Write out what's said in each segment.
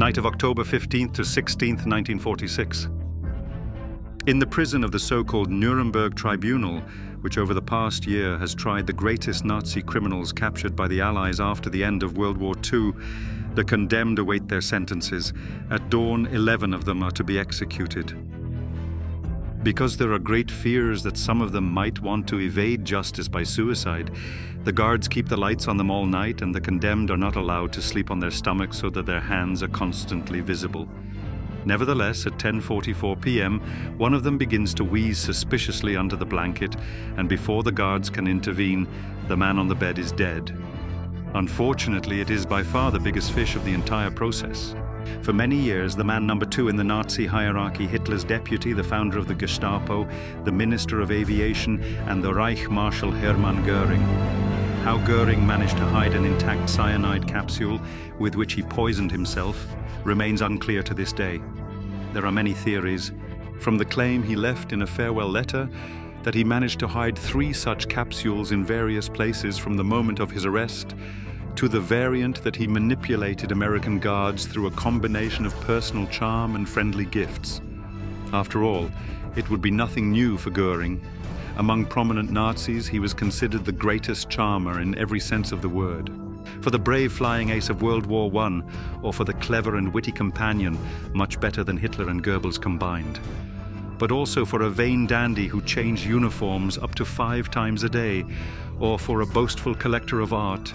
night of October 15th to 16th, 1946. In the prison of the so-called Nuremberg Tribunal, which over the past year has tried the greatest Nazi criminals captured by the Allies after the end of World War II, the condemned await their sentences. At dawn, 11 of them are to be executed. Because there are great fears that some of them might want to evade justice by suicide, the guards keep the lights on them all night, and the condemned are not allowed to sleep on their stomachs so that their hands are constantly visible. Nevertheless, at 10:44 p.m., one of them begins to wheeze suspiciously under the blanket, and before the guards can intervene, the man on the bed is dead. Unfortunately, it is by far the biggest fish of the entire process. For many years, the man number 2 in the Nazi hierarchy, Hitler's deputy, the founder of the Gestapo, the Minister of Aviation, and the Reich Marshal Hermann Göring. How Göring managed to hide an intact cyanide capsule with which he poisoned himself remains unclear to this day. There are many theories, from the claim he left in a farewell letter that he managed to hide 3 such capsules in various places from the moment of his arrest, to the variant that he manipulated American guards through a combination of personal charm and friendly gifts. After all, it would be nothing new for Göring. Among prominent Nazis, he was considered the greatest charmer in every sense of the word. For the brave flying ace of World War I, or for the clever and witty companion, much better than Hitler and Goebbels combined. But also for a vain dandy who changed uniforms up to 5 times a day, or for a boastful collector of art,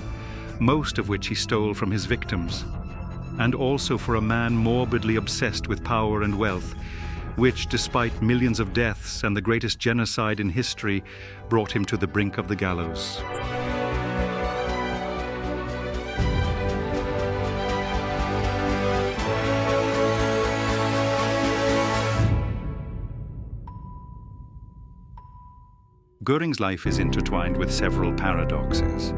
most of which he stole from his victims, and also for a man morbidly obsessed with power and wealth, which, despite millions of deaths and the greatest genocide in history, brought him to the brink of the gallows. Göring's life is intertwined with several paradoxes.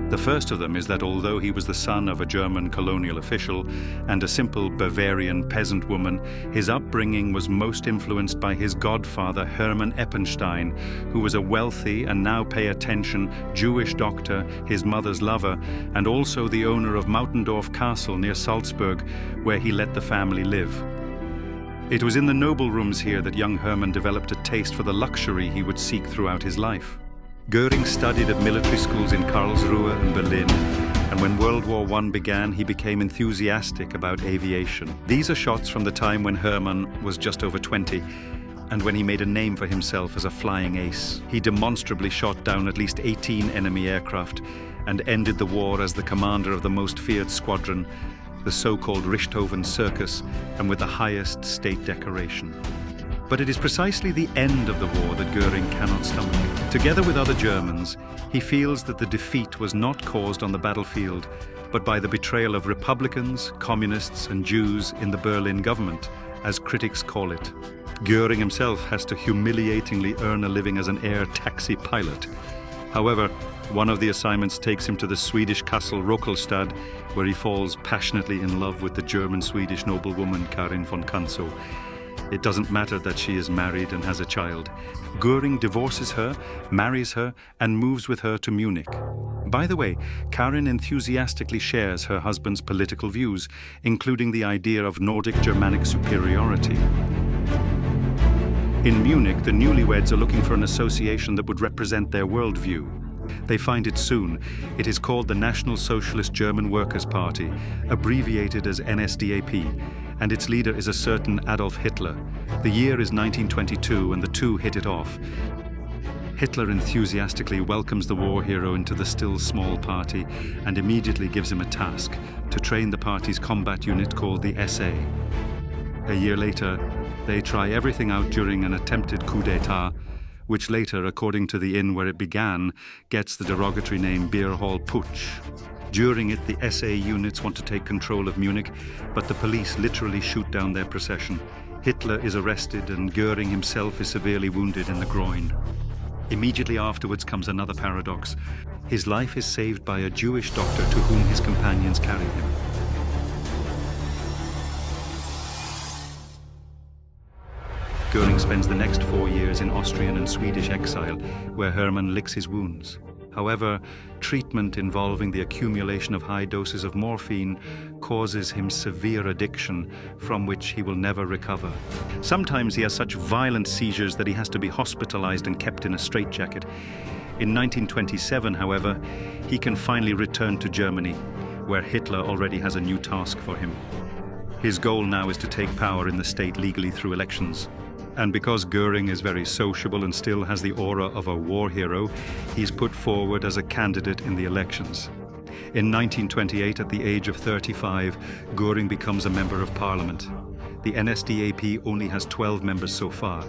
The first of them is that although he was the son of a German colonial official and a simple Bavarian peasant woman, his upbringing was most influenced by his godfather Hermann Eppenstein, who was a wealthy and, now pay attention, Jewish doctor, his mother's lover, and also the owner of Mautendorf Castle near Salzburg, where he let the family live. It was in the noble rooms here that young Hermann developed a taste for the luxury he would seek throughout his life. Göring studied at military schools in Karlsruhe and Berlin, and when World War I began, he became enthusiastic about aviation. These are shots from the time when Hermann was just over 20, and when he made a name for himself as a flying ace. He demonstrably shot down at least 18 enemy aircraft and ended the war as the commander of the most feared squadron, the so-called Richthofen Circus, and with the highest state decoration. But it is precisely the end of the war that Göring cannot stomach. Together with other Germans, he feels that the defeat was not caused on the battlefield, but by the betrayal of Republicans, Communists, and Jews in the Berlin government, as critics call it. Göring himself has to humiliatingly earn a living as an air taxi pilot. However, one of the assignments takes him to the Swedish castle Rokelstad, where he falls passionately in love with the German-Swedish noblewoman Karin von Kanzow. It doesn't matter that she is married and has a child. Göring divorces her, marries her, and moves with her to Munich. By the way, Karin enthusiastically shares her husband's political views, including the idea of Nordic-Germanic superiority. In Munich, the newlyweds are looking for an association that would represent their worldview. They find it soon. It is called the National Socialist German Workers' Party, abbreviated as NSDAP, and its leader is a certain Adolf Hitler. The year is 1922, and the two hit it off. Hitler enthusiastically welcomes the war hero into the still small party and immediately gives him a task: to train the party's combat unit called the SA. A year later, they try everything out during an attempted coup d'etat, which later, according to the inn where it began, gets the derogatory name Beer Hall Putsch. During it, the SA units want to take control of Munich, but the police literally shoot down their procession. Hitler is arrested, and Göring himself is severely wounded in the groin. Immediately afterwards comes another paradox. His life is saved by a Jewish doctor to whom his companions carry him. Göring spends the next 4 years in Austrian and Swedish exile, where Hermann licks his wounds. However, treatment involving the accumulation of high doses of morphine causes him severe addiction from which he will never recover. Sometimes he has such violent seizures that he has to be hospitalized and kept in a straitjacket. In 1927, however, he can finally return to Germany, where Hitler already has a new task for him. His goal now is to take power in the state legally through elections. And because Göring is very sociable and still has the aura of a war hero, he's put forward as a candidate in the elections. In 1928, at the age of 35, Göring becomes a member of parliament. The NSDAP only has 12 members so far,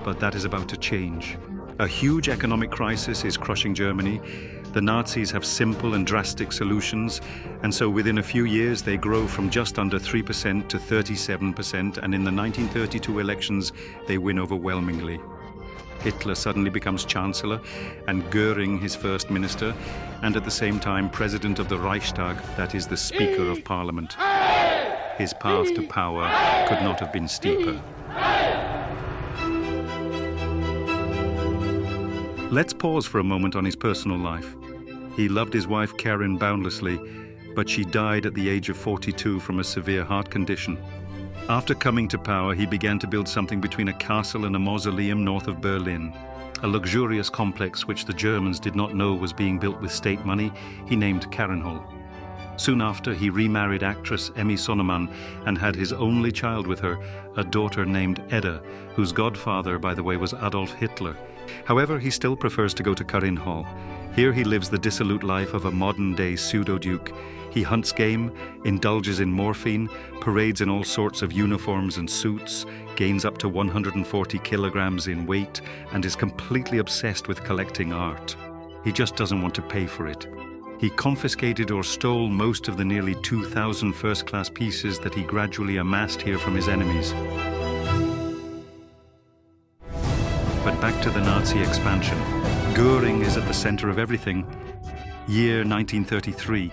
but that is about to change. A huge economic crisis is crushing Germany. The Nazis have simple and drastic solutions, and so within a few years they grow from just under 3% to 37%, and in the 1932 elections they win overwhelmingly. Hitler suddenly becomes Chancellor, and Göring his First Minister, and at the same time President of the Reichstag, that is the Speaker of Parliament. His path to power could not have been steeper. Let's pause for a moment on his personal life. He loved his wife Karin boundlessly, but she died at the age of 42 from a severe heart condition. After coming to power, he began to build something between a castle and a mausoleum north of Berlin. A luxurious complex which the Germans did not know was being built with state money, he named Karinhol. Soon after, he remarried actress Emmy Sonnemann and had his only child with her, a daughter named Edda, whose godfather, by the way, was Adolf Hitler. However, he still prefers to go to Karinhol. Here he lives the dissolute life of a modern-day pseudo-duke. He hunts game, indulges in morphine, parades in all sorts of uniforms and suits, gains up to 140 kilograms in weight, and is completely obsessed with collecting art. He just doesn't want to pay for it. He confiscated or stole most of the nearly 2,000 first-class pieces that he gradually amassed here from his enemies. But back to the Nazi expansion. Göring is at the center of everything. Year 1933.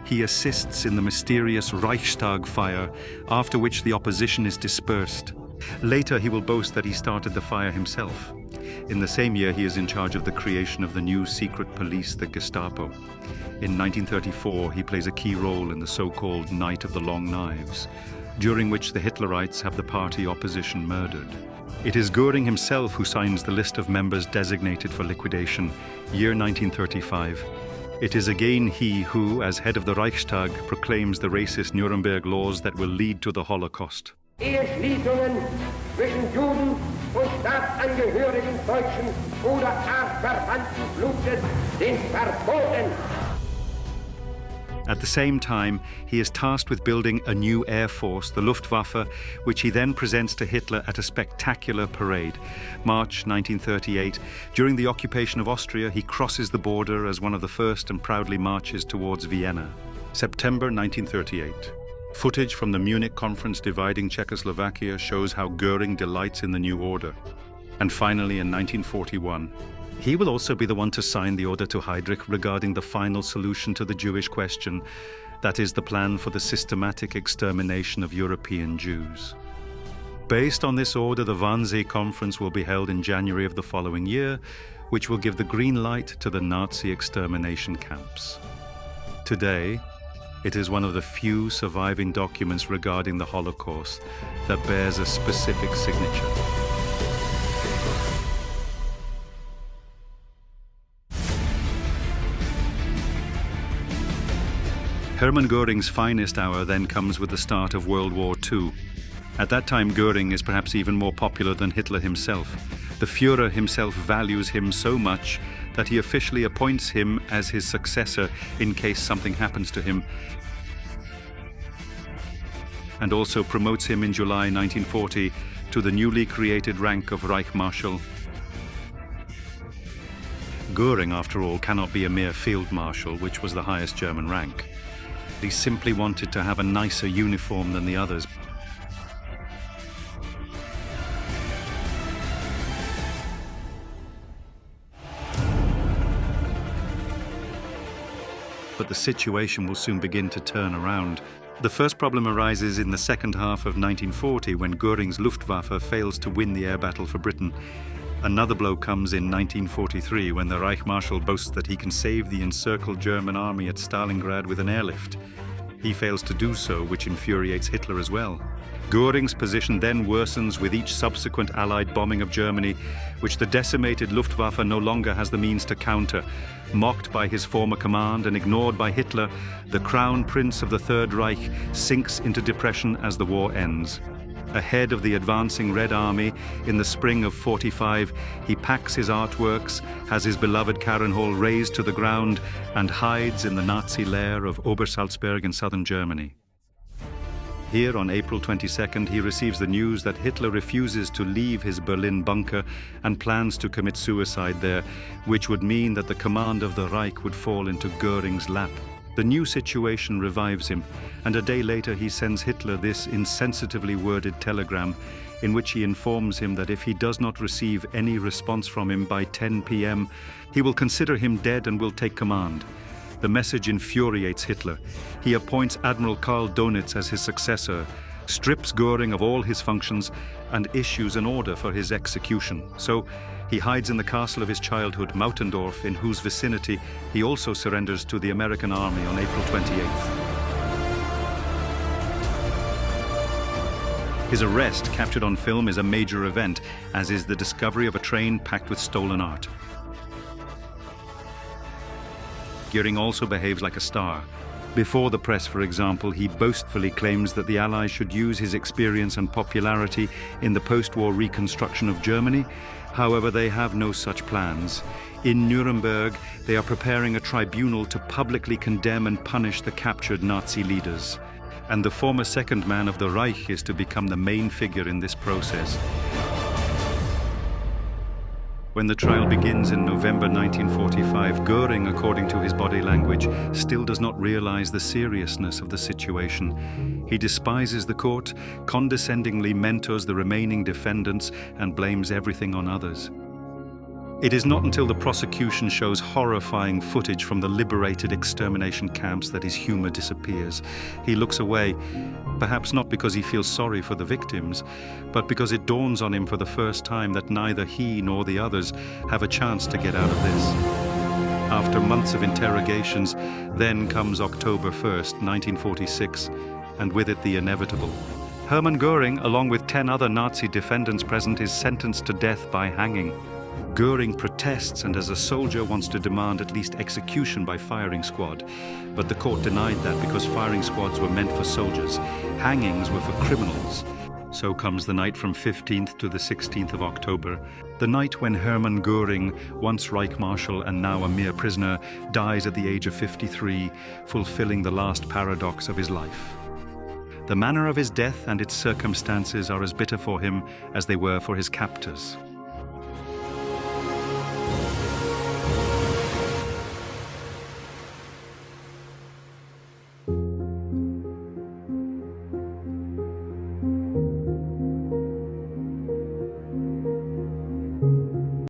He assists in the mysterious Reichstag fire, after which the opposition is dispersed. Later, he will boast that he started the fire himself. In the same year, he is in charge of the creation of the new secret police, the Gestapo. In 1934, he plays a key role in the so-called Night of the Long Knives, during which the Hitlerites have the party opposition murdered. It is Göring himself who signs the list of members designated for liquidation, year 1935. It is again he who, as head of the Reichstag, proclaims the racist Nuremberg laws that will lead to the Holocaust. Eheschließungen zwischen Juden und Staatsangehörigen deutschen oder artverwandten Blutes sind verboten. At the same time, he is tasked with building a new air force, the Luftwaffe, which he then presents to Hitler at a spectacular parade. March 1938. During the occupation of Austria, he crosses the border as one of the first and proudly marches towards Vienna. September 1938. Footage from the Munich conference dividing Czechoslovakia shows how Göring delights in the new order. And finally, in 1941, he will also be the one to sign the order to Heydrich regarding the final solution to the Jewish question, that is, the plan for the systematic extermination of European Jews. Based on this order, the Wannsee Conference will be held in January of the following year, which will give the green light to the Nazi extermination camps. Today, it is one of the few surviving documents regarding the Holocaust that bears a specific signature. Hermann Göring's finest hour then comes with the start of World War II. At that time, Göring is perhaps even more popular than Hitler himself. The Führer himself values him so much that he officially appoints him as his successor in case something happens to him, and also promotes him in July 1940 to the newly created rank of Reich Marshal. Göring, after all, cannot be a mere field marshal, which was the highest German rank. He simply wanted to have a nicer uniform than the others. But the situation will soon begin to turn around. The first problem arises in the second half of 1940 when Göring's Luftwaffe fails to win the air battle for Britain. Another blow comes in 1943 when the Reich Marshal boasts that he can save the encircled German army at Stalingrad with an airlift. He fails to do so, which infuriates Hitler as well. Göring's position then worsens with each subsequent Allied bombing of Germany, which the decimated Luftwaffe no longer has the means to counter. Mocked by his former command and ignored by Hitler, the Crown Prince of the Third Reich sinks into depression as the war ends. Ahead of the advancing Red Army, in the spring of '45, he packs his artworks, has his beloved Karrenhol razed to the ground, and hides in the Nazi lair of Obersalzberg in southern Germany. Here on April 22nd, he receives the news that Hitler refuses to leave his Berlin bunker and plans to commit suicide there, which would mean that the command of the Reich would fall into Göring's lap. The new situation revives him, and a day later he sends Hitler this insensitively worded telegram, in which he informs him that if he does not receive any response from him by 10 p.m., he will consider him dead and will take command. The message infuriates Hitler. He appoints Admiral Karl Dönitz as his successor, strips Göring of all his functions, and issues an order for his execution. So he hides in the castle of his childhood, Mautendorf, in whose vicinity he also surrenders to the American army on April 28th. His arrest, captured on film, is a major event, as is the discovery of a train packed with stolen art. Göring also behaves like a star. Before the press, for example, he boastfully claims that the Allies should use his experience and popularity in the post-war reconstruction of Germany. However, they have no such plans. In Nuremberg, they are preparing a tribunal to publicly condemn and punish the captured Nazi leaders. And the former second man of the Reich is to become the main figure in this process. When the trial begins in November 1945, Göring, according to his body language, still does not realize the seriousness of the situation. He despises the court, condescendingly mentors the remaining defendants, and blames everything on others. It is not until the prosecution shows horrifying footage from the liberated extermination camps that his humor disappears. He looks away, perhaps not because he feels sorry for the victims, but because it dawns on him for the first time that neither he nor the others have a chance to get out of this. After months of interrogations, then comes October 1st, 1946, and with it the inevitable. Hermann Göring, along with 10 other Nazi defendants present, is sentenced to death by hanging. Göring protests and as a soldier wants to demand at least execution by firing squad. But the court denied that because firing squads were meant for soldiers. Hangings were for criminals. So comes the night from 15th to the 16th of October, the night when Hermann Göring, once Reich Marshal and now a mere prisoner, dies at the age of 53, fulfilling the last paradox of his life. The manner of his death and its circumstances are as bitter for him as they were for his captors.